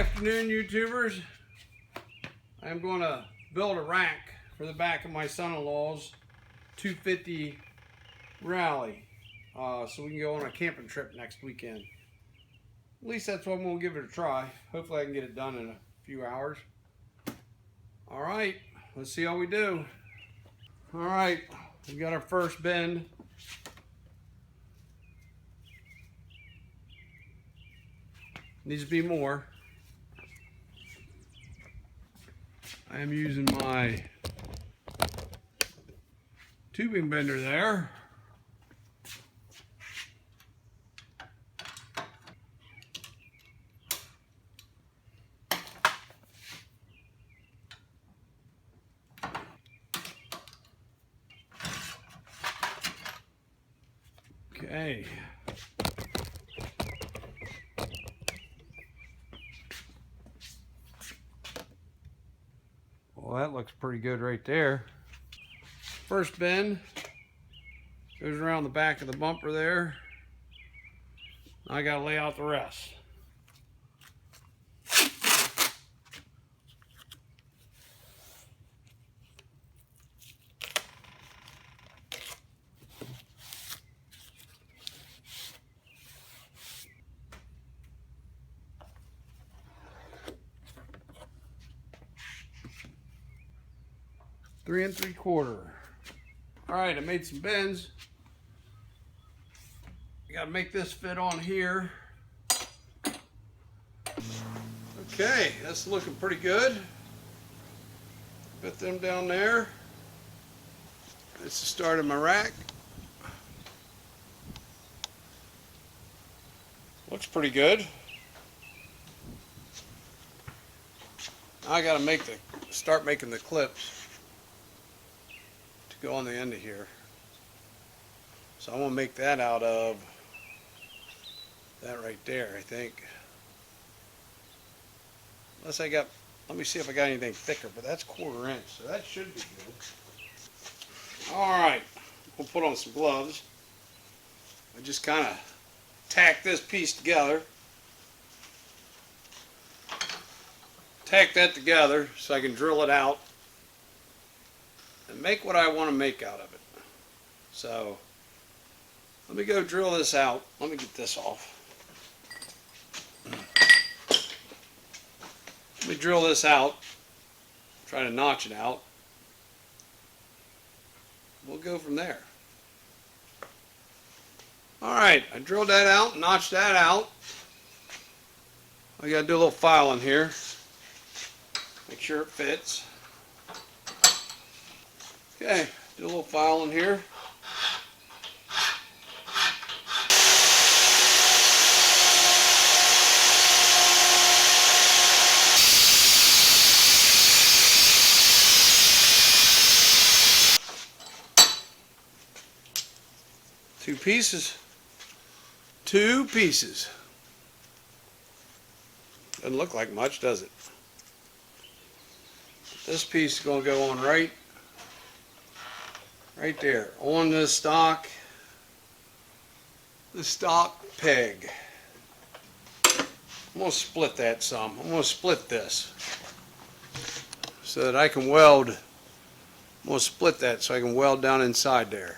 afternoon, YouTubers. I'm going to build a rack for the back of my son-in-law's 250 rally so we can go on a camping trip next weekend. At least that's what I'm going to give it a try. Hopefully I can get it done in a few hours. Alright, let's see how we do. Alright, we got our first bend. Needs to be more. I am using my tubing bender there. Okay. Well, that looks pretty good right there. First bend goes around the back of the bumper there. I gotta lay out the rest. Three and 3/4. All right, I made some bends. I gotta make this fit on here. Okay, that's looking pretty good. Put them down there. That's the start of my rack. Looks pretty good. Now I gotta start making the clips to go on the end of here. So I'm gonna make that out of that right there, I think. Unless let me see if I got anything thicker, but that's 1/4 inch, so that should be good. Alright, we'll put on some gloves. I just kind of tack this piece together. Tack that together so I can drill it out and make what I want to make out of it. So let me go drill this out. Let me get this off. Let me drill this out. Try to notch it out. We'll go from there. Alright, I drilled that out, notched that out. I gotta do a little filing here. Make sure it fits. Okay, do a little filing here. Two pieces. Doesn't look like much, does it? This piece is going to go on right there on the stock peg. I'm going to split that some. I'm going to split this so that I can weld. I'm going to split that so I can weld down inside there.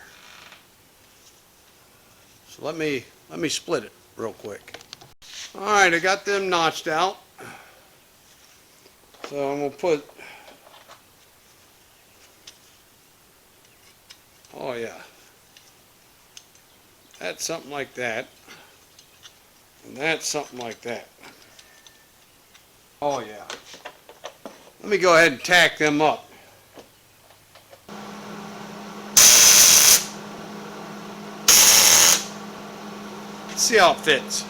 So let me split it real quick. Alright, I got them notched out. So I'm going to put, oh yeah, that's something like that. And that's something like that. Oh yeah. Let me go ahead and tack them up. See how it fits.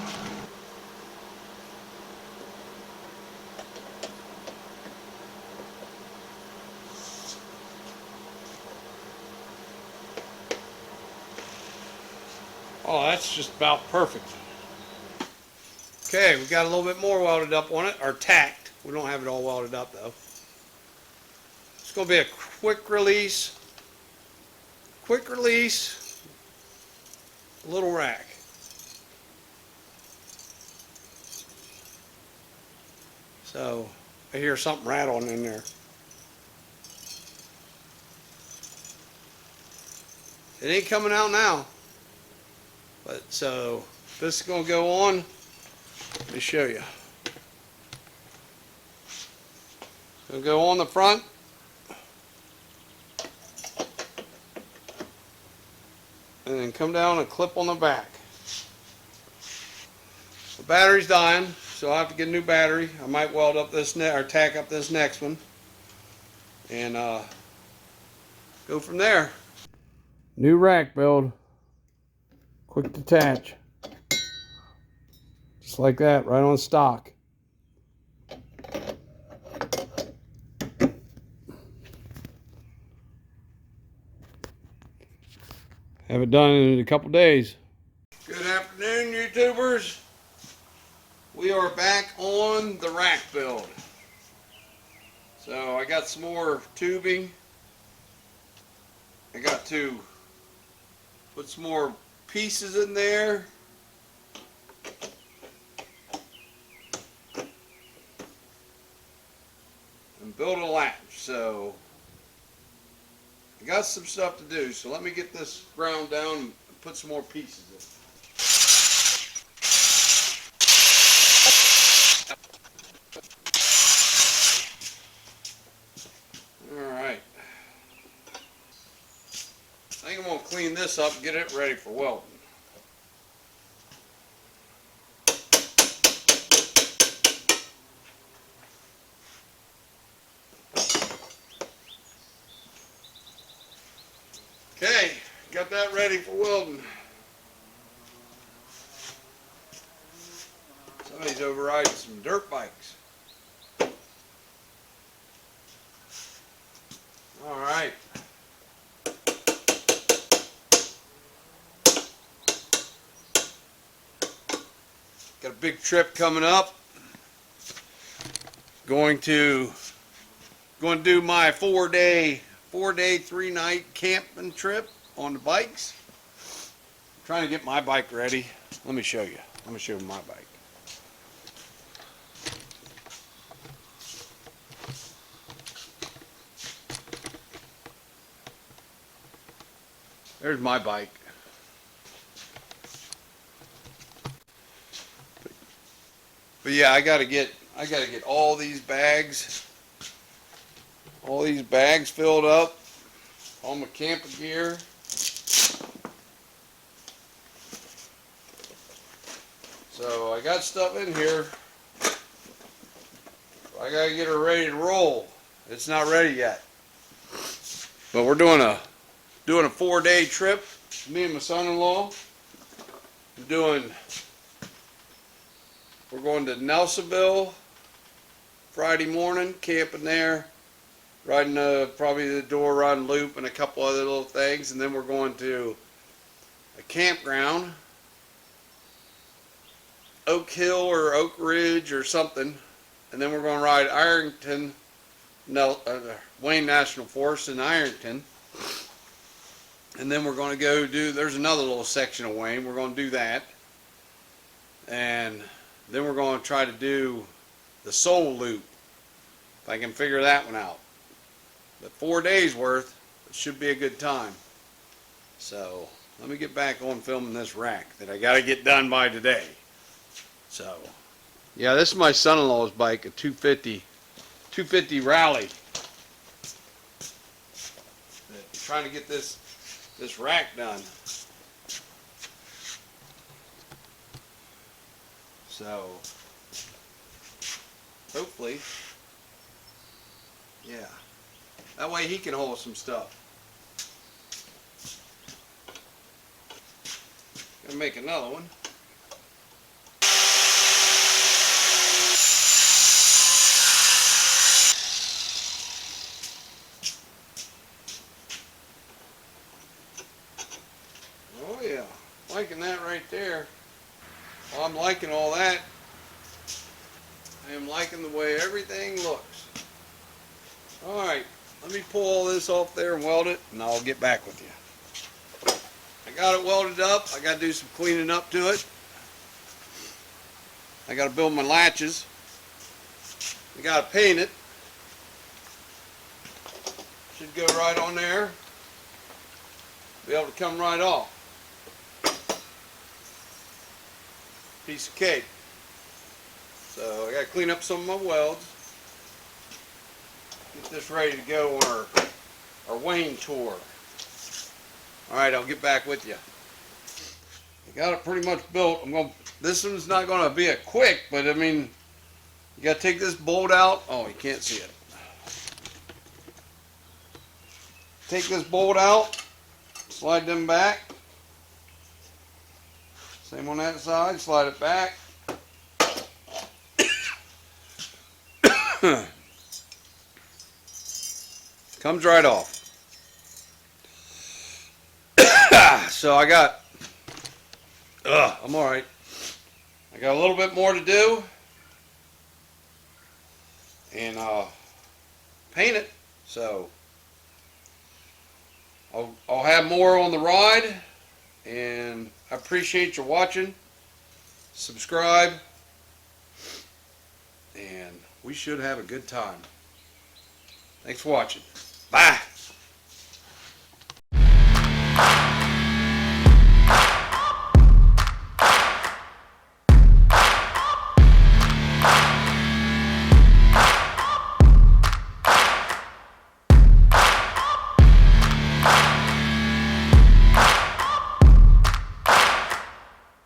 Oh, that's just about perfect. Okay, we got a little bit more welded up on it, or tacked. We don't have it all welded up though. It's going to be a quick release, little rack. So I hear something rattling in there. It ain't coming out now. But so this is going to go on. Let me show you. It'll go on the front. And then come down and clip on the back. The battery's dying, so I'll have to get a new battery. I might weld up this or tack up this next one. And go from there. New rack build. Quick detach. Just like that, right on stock. Have it done in a couple days. Good afternoon, YouTubers. We are back on the rack build. So I got some more tubing. I got to put some more pieces in there. And build a latch. So I got some stuff to do. So let me get this ground down and put some more pieces in. Alright. I think I'm going to clean this up and get it ready for welding. Okay, got that ready for welding. Somebody's overriding some dirt bikes. Alright. Got a big trip coming up. Going to do my 4-day, 3-night camping trip on the bikes. I'm trying to get my bike ready. Let me show you. Let me show you my bike. There's my bike. But yeah, I gotta get all these bags filled up, all my camping gear. So I got stuff in here. I gotta get her ready to roll. It's not ready yet. But we're doing a 4-day trip. Me and my son-in-law. We're going to Nelsonville Friday morning, camping there, riding probably the door run loop and a couple other little things, and then we're going to a campground, Oak Hill or Oak Ridge or something, and then we're going to ride Wayne National Forest in Ironton, and then we're going to go there's another little section of Wayne, we're going to do that, and then we're going to try to do the Soul Loop, if I can figure that one out. But 4 days worth, it should be a good time. So let me get back on filming this rack that I got to get done by today. So yeah, this is my son-in-law's bike, a 250 Rally. Trying to get this rack done. So hopefully, yeah, that way he can hold some stuff. Gonna make another one. Oh yeah, liking that right there. Well, I'm liking all that. I am liking the way everything looks. Alright, let me pull all this off there and weld it, and I'll get back with you. I got it welded up. I got to do some cleaning up to it. I got to build my latches. We gotta paint it. Should go right on there. Be able to come right off. Piece of cake. So I gotta clean up some of my welds. Get this ready to go on our Wayne tour. Alright, I'll get back with you. I got it pretty much built. This one's not gonna be a quick, but I mean, you gotta take this bolt out. Oh, you can't see it. Take this bolt out, slide them back. Same on that side, slide it back. Comes right off. So I got, I'm alright. I got a little bit more to do. And paint it. So I'll have more on the ride. And I appreciate you watching. Subscribe. And we should have a good time. Thanks for watching. Bye.